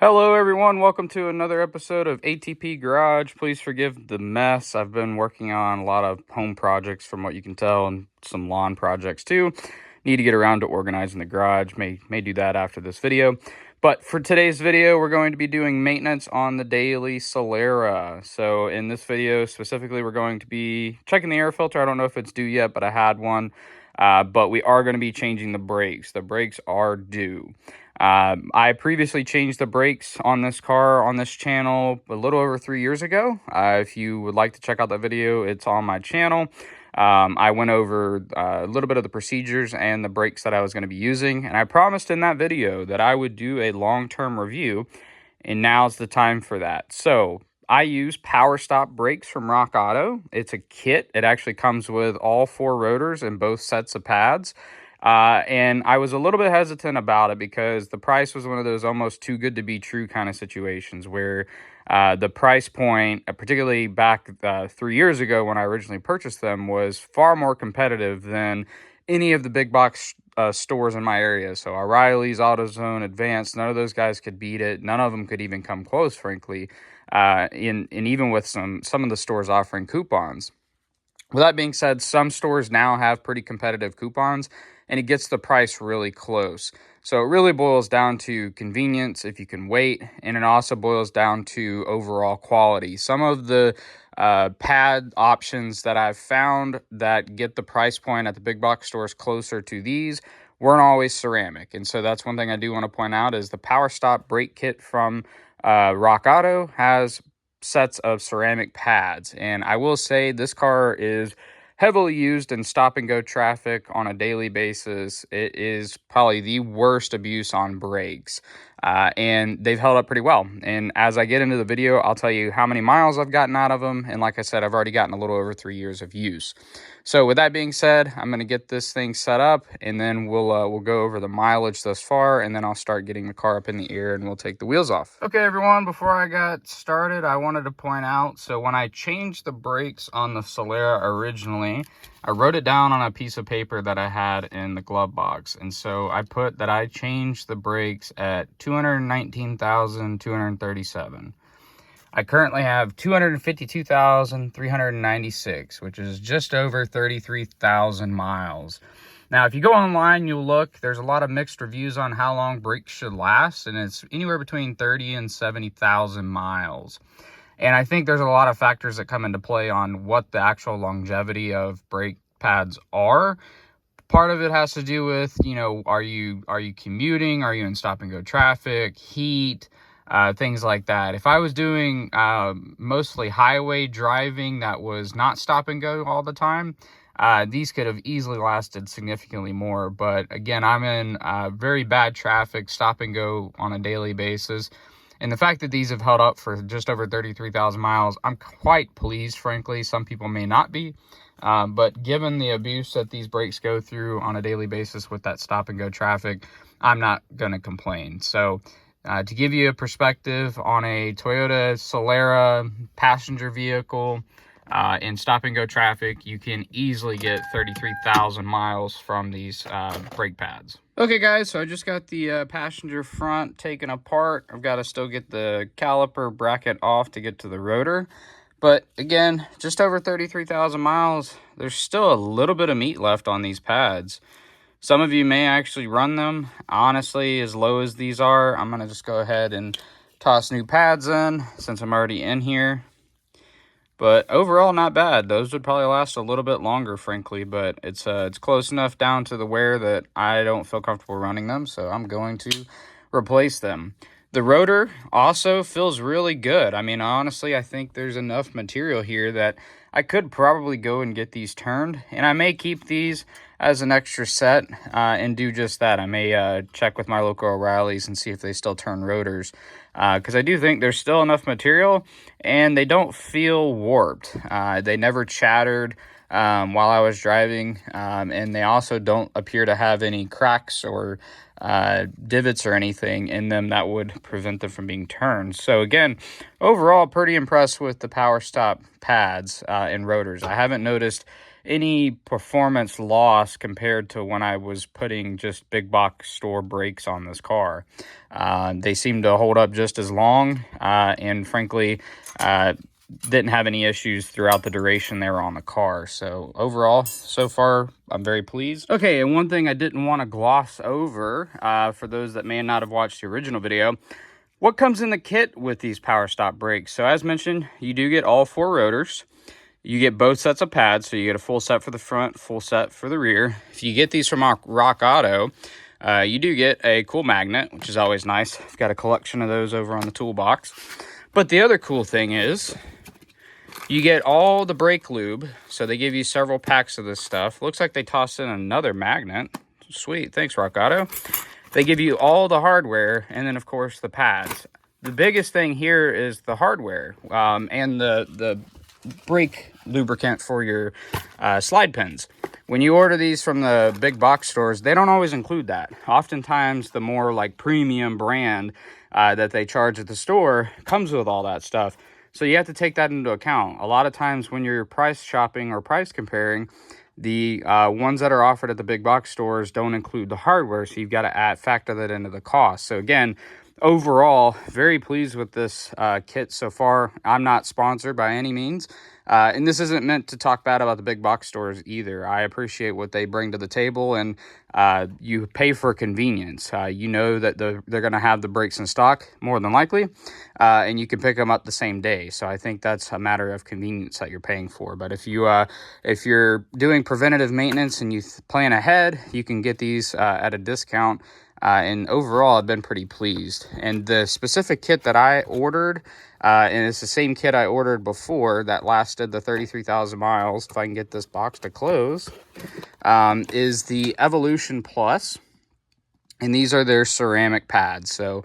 Hello everyone, welcome to another episode of ATP Garage. Please forgive the mess. I've been working on a lot of home projects from what you can tell, and some lawn projects too. Need to get around to organizing the garage. May do that after this video. But for today's video, we're going to be doing maintenance on the daily Solara. So in this video specifically, we're going to be checking the air filter. I don't know if it's due yet, but I had one. But we are going to be changing the brakes. The brakes are due. I previously changed the brakes on this car on this channel a little over 3 years ago. If you would like to check out that video, it's on my channel. I went over a little bit of the procedures and the brakes that I was going to be using, and I promised in that video that I would do a long-term review, and now's the time for that. So I use Powerstop brakes from RockAuto. It's a kit. It actually comes with all 4 rotors and both sets of pads. And I was a little bit hesitant about it because the price was one of those almost too good to be true kind of situations where the price point, particularly back 3 years ago when I originally purchased them, was far more competitive than any of the big box stores in my area. So O'Reilly's, AutoZone, Advanced, none of those guys could beat it. None of them could even come close, frankly, even with some of the stores offering coupons. With that being said, some stores now have pretty competitive coupons, and it gets the price really close. So it really boils down to convenience, if you can wait, and it also boils down to overall quality. Some of the pad options that I've found that get the price point at the big box stores closer to these weren't always ceramic. And so that's one thing I do want to point out is the Powerstop brake kit from RockAuto has sets of ceramic pads. And I will say this car is heavily used in stop and go traffic on a daily basis. It is probably the worst abuse on brakes, and they've held up pretty well. And as I get into the video, I'll tell you how many miles I've gotten out of them. And like I said, I've already gotten a little over 3 years of use. So with that being said, I'm going to get this thing set up, and then we'll go over the mileage thus far, and then I'll start getting the car up in the air and we'll take the wheels off. Okay, everyone, before I got started, I wanted to point out, so when I changed the brakes on the Solara originally, I wrote it down on a piece of paper that I had in the glove box. And so I put that I changed the brakes at 219,237. I currently have 252,396, which is just over 33,000 miles. Now, if you go online, you'll look, there's a lot of mixed reviews on how long brakes should last, and it's anywhere between 30 and 70,000 miles. And I think there's a lot of factors that come into play on what the actual longevity of brake pads are. Part of it has to do with, are you commuting? Are you in stop and go traffic, heat, things like that. If I was doing mostly highway driving that was not stop and go all the time, these could have easily lasted significantly more. But again, I'm in very bad traffic, stop and go on a daily basis. And the fact that these have held up for just over 33,000 miles, I'm quite pleased, frankly. Some people may not be. But given the abuse that these brakes go through on a daily basis with that stop and go traffic, I'm not going to complain. So to give you a perspective on a Toyota Solara passenger vehicle in stop and go traffic, you can easily get 33,000 miles from these brake pads. Okay guys, so I just got the passenger front taken apart. I've got to still get the caliper bracket off to get to the rotor. But again, just over 33,000 miles, there's still a little bit of meat left on these pads. Some of you may actually run them. Honestly, as low as these are, I'm going to just go ahead and toss new pads in since I'm already in here. But overall, not bad. Those would probably last a little bit longer, frankly, but it's close enough down to the wear that I don't feel comfortable running them, so I'm going to replace them. The rotor also feels really good. I mean, honestly, I think there's enough material here that I could probably go and get these turned, and I may keep these as an extra set and do just that. I may check with my local O'Reilly's and see if they still turn rotors, because I do think there's still enough material, and they don't feel warped. They never chattered while I was driving, and they also don't appear to have any cracks or divots or anything in them that would prevent them from being turned. So again, overall, pretty impressed with the Powerstop pads and rotors. I haven't noticed any performance loss compared to when I was putting just big box store brakes on this car. They seem to hold up just as long, and frankly, didn't have any issues throughout the duration they were on the car. So overall, so far, I'm very pleased. Okay, and one thing I didn't want to gloss over, for those that may not have watched the original video, what comes in the kit with these Powerstop brakes? So as mentioned, you do get all 4 rotors. You get both sets of pads, so you get a full set for the front, full set for the rear. If you get these from RockAuto, you do get a cool magnet, which is always nice. I've got a collection of those over on the toolbox. But the other cool thing is you get all the brake lube. So they give you several packs of this stuff. Looks like they tossed in another magnet. Sweet, thanks RockAuto. They give you all the hardware and then of course the pads. The biggest thing here is the hardware and the brake lubricant for your slide pins. When you order these from the big box stores, they don't always include that. Oftentimes the more like premium brand that they charge at the store comes with all that stuff. So you have to take that into account. A lot of times when you're price shopping or price comparing, the ones that are offered at the big box stores don't include the hardware, so you've got to factor that into the cost. So again, overall, very pleased with this kit so far. I'm not sponsored by any means. And this isn't meant to talk bad about the big box stores either. I appreciate what they bring to the table, and you pay for convenience. You know that they're going to have the brakes in stock, more than likely, and you can pick them up the same day. So I think that's a matter of convenience that you're paying for. But if you're doing preventative maintenance and you plan ahead, you can get these at a discount. And overall, I've been pretty pleased. And the specific kit that I ordered, and it's the same kit I ordered before that lasted the 33,000 miles, if I can get this box to close, is the Evolution Plus. And these are their ceramic pads. So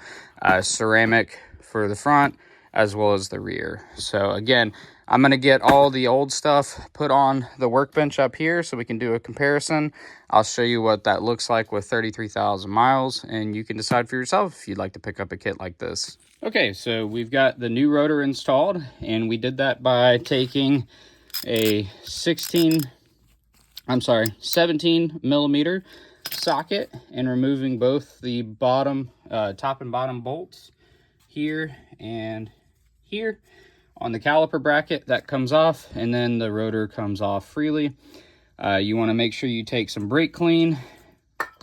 ceramic for the front as well as the rear. So again, I'm going to get all the old stuff put on the workbench up here so we can do a comparison. I'll show you what that looks like with 33,000 miles, and you can decide for yourself if you'd like to pick up a kit like this. Okay, so we've got the new rotor installed, and we did that by taking a 17 millimeter socket and removing both the bottom, top and bottom bolts here and here. On the caliper bracket, that comes off, and then the rotor comes off freely. You want to make sure you take some brake clean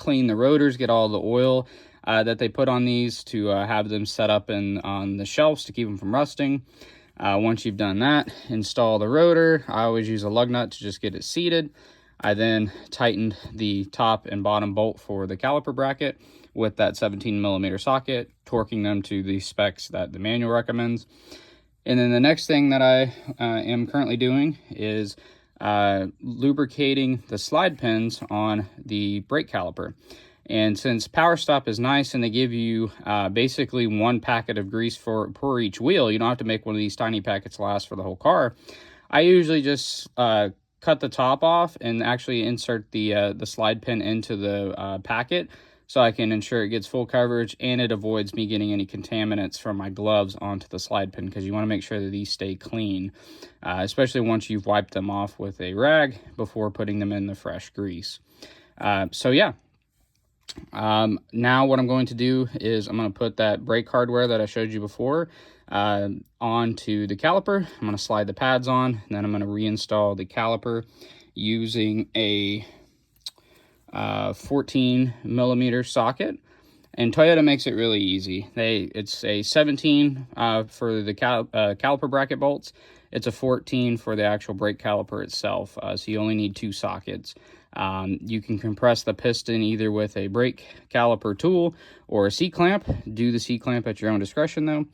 the rotors, get all the oil that they put on these to have them set up on the shelves to keep them from rusting. Once you've done that, install the rotor. I always use a lug nut to just get it seated. I then tightened the top and bottom bolt for the caliper bracket with that 17 millimeter socket, torquing them to the specs that the manual recommends. And then the next thing that I am currently doing is lubricating the slide pins on the brake caliper. And since Powerstop is nice and they give you basically 1 packet of grease per each wheel, you don't have to make one of these tiny packets last for the whole car. I usually just cut the top off and actually insert the slide pin into the packet, so I can ensure it gets full coverage and it avoids me getting any contaminants from my gloves onto the slide pin, because you want to make sure that these stay clean, especially once you've wiped them off with a rag before putting them in the fresh grease. So yeah, now what I'm going to do is I'm going to put that brake hardware that I showed you before onto the caliper. I'm going to slide the pads on, and then I'm going to reinstall the caliper using a 14 millimeter socket, and Toyota makes it really easy. It's a 17 for the caliper bracket bolts. It's a 14 for the actual brake caliper itself, so you only need 2 sockets. You can compress the piston either with a brake caliper tool or a C-clamp. Do the C-clamp at your own discretion though,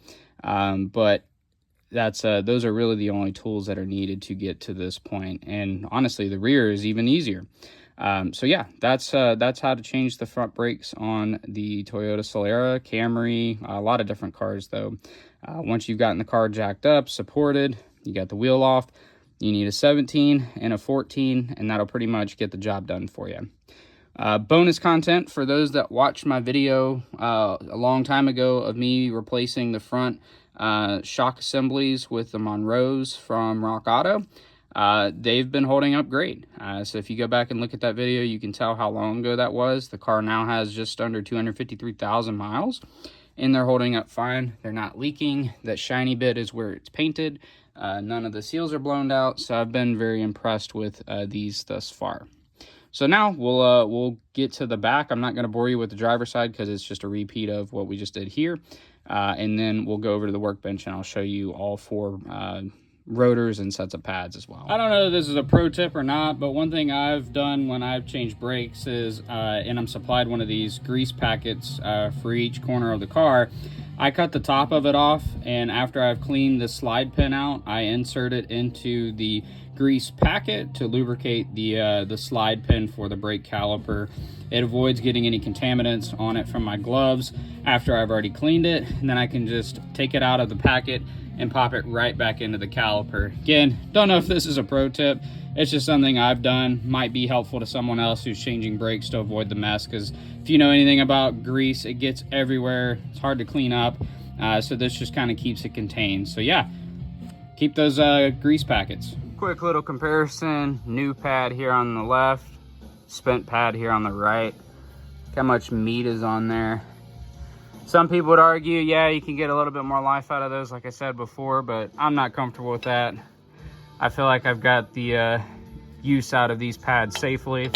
but those are really the only tools that are needed to get to this point. And honestly, the rear is even easier. So yeah, that's how to change the front brakes on the Toyota Solara, Camry, a lot of different cars though. Once you've gotten the car jacked up, supported, you got the wheel off, you need a 17 and a 14, and that'll pretty much get the job done for you. Bonus content for those that watched my video a long time ago of me replacing the front shock assemblies with the Monroes from RockAuto. they've been holding up great. So if you go back and look at that video, you can tell how long ago that was. The car now has just under 253,000 miles, and they're holding up fine. They're not leaking. That shiny bit is where it's painted. None of the seals are blown out, so I've been very impressed with these thus far. So now we'll get to the back. I'm not going to bore you with the driver's side because it's just a repeat of what we just did here. And then we'll go over to the workbench and I'll show you all 4 rotors and sets of pads as well. I don't know if this is a pro tip or not, but one thing I've done when I've changed brakes is, and I'm supplied one of these grease packets for each corner of the car, I cut the top of it off, and after I've cleaned the slide pin out, I insert it into the grease packet to lubricate the slide pin for the brake caliper. It avoids getting any contaminants on it from my gloves after I've already cleaned it, and then I can just take it out of the packet and pop it right back into the caliper. Again, don't know if this is a pro tip. It's just something I've done. Might be helpful to someone else who's changing brakes to avoid the mess, because if you know anything about grease, it gets everywhere. It's hard to clean up. So this just kind of keeps it contained. So yeah, keep those grease packets. Quick little comparison. New pad here on the left, spent pad here on the right. Look how much meat is on there. Some people would argue, yeah, you can get a little bit more life out of those, like I said before, but I'm not comfortable with that. I feel like I've got the use out of these pads safely,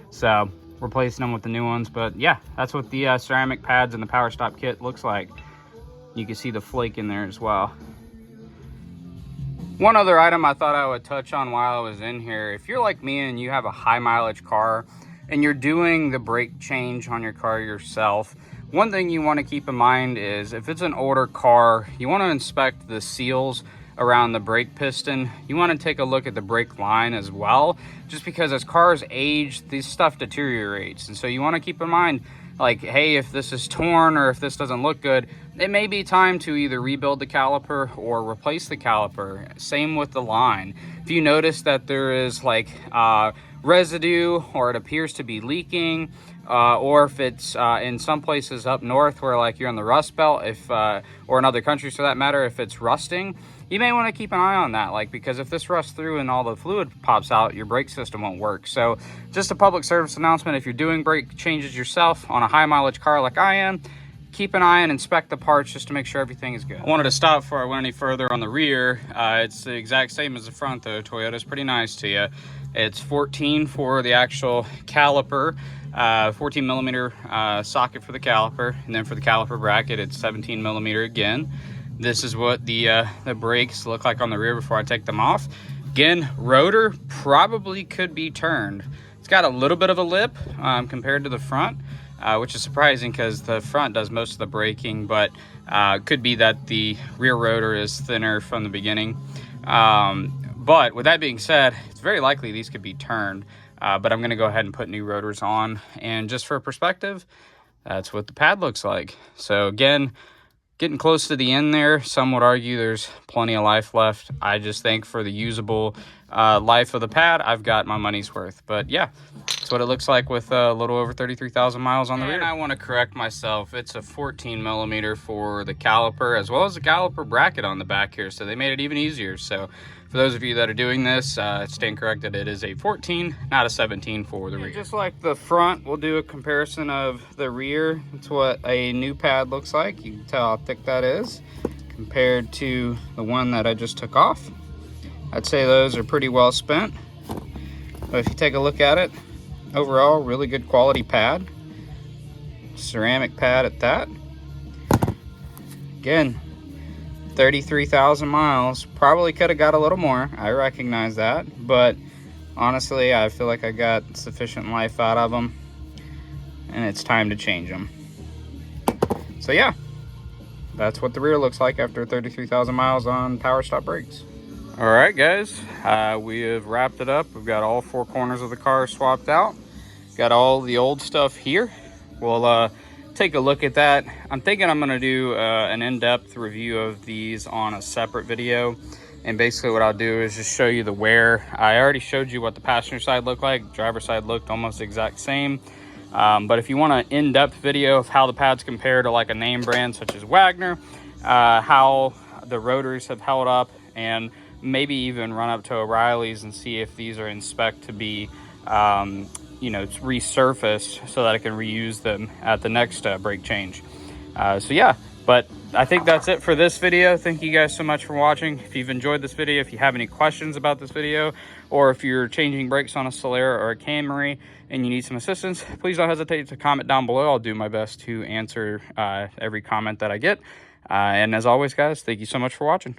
so replacing them with the new ones. But yeah, that's what the ceramic pads in the Powerstop kit looks like. You can see the flake in there as well. One other item I thought I would touch on while I was in here, if you're like me and you have a high mileage car and you're doing the brake change on your car yourself, one thing you want to keep in mind is if it's an older car, you want to inspect the seals around the brake piston. You want to take a look at the brake line as well, just because as cars age, this stuff deteriorates. And so you want to keep in mind, like, hey, if this is torn or if this doesn't look good, it may be time to either rebuild the caliper or replace the caliper. Same with the line. If you notice that there is like residue, or it appears to be leaking, or if it's in some places up north where like you're in the Rust Belt, or in other countries for that matter, if it's rusting, you may want to keep an eye on that, like, because if this rusts through and all the fluid pops out, your brake system won't work. So just a public service announcement, if you're doing brake changes yourself on a high mileage car like I am, keep an eye and inspect the parts just to make sure everything is good. I wanted to stop before I went any further on the rear. It's the exact same as the front though. Toyota's pretty nice to you. It's 14 for the actual caliper, 14 millimeter socket for the caliper, and then for the caliper bracket, it's 17 millimeter again. This is what the brakes look like on the rear before I take them off. Again, rotor probably could be turned. It's got a little bit of a lip compared to the front, which is surprising because the front does most of the braking, but could be that the rear rotor is thinner from the beginning. But with that being said, it's very likely these could be turned, but I'm going to go ahead and put new rotors on. And just for perspective, that's what the pad looks like. So again, getting close to the end there. Some would argue there's plenty of life left. I just think for the usable life of the pad, I've got my money's worth. But yeah, that's what it looks like with a little over 33,000 miles on the rear. And I want to correct myself. It's a 14 millimeter for the caliper, as well as the caliper bracket on the back here. So they made it even easier. So for those of you that are doing this, stand corrected. It is a 14, not a 17 for the rear. Just like the front, we'll do a comparison of the rear. It's what a new pad looks like. You can tell how thick that is compared to the one that I just took off. I'd say those are pretty well spent. But if you take a look at it, overall, really good quality pad. Ceramic pad at that. Again, 33,000 miles. Probably could have got a little more. I recognize that. But honestly, I feel like I got sufficient life out of them. And it's time to change them. So yeah, that's what the rear looks like after 33,000 miles on Powerstop brakes. All right, guys, we have wrapped it up. We've got all 4 corners of the car swapped out. Got all the old stuff here. We'll take a look at that. I'm thinking I'm gonna do an in-depth review of these on a separate video. And basically what I'll do is just show you the wear. I already showed you what the passenger side looked like. Driver side looked almost the exact same. But if you want an in-depth video of how the pads compare to like a name brand such as Wagner, how the rotors have held up, and maybe even run up to O'Reilly's and see if these are in spec to be resurfaced so that I can reuse them at the next brake change. So yeah, but I think that's it for this video. Thank you guys so much for watching. If you've enjoyed this video, if you have any questions about this video, or if you're changing brakes on a Solara or a Camry and you need some assistance, please don't hesitate to comment down below. I'll do my best to answer every comment that I get. And as always, guys, thank you so much for watching.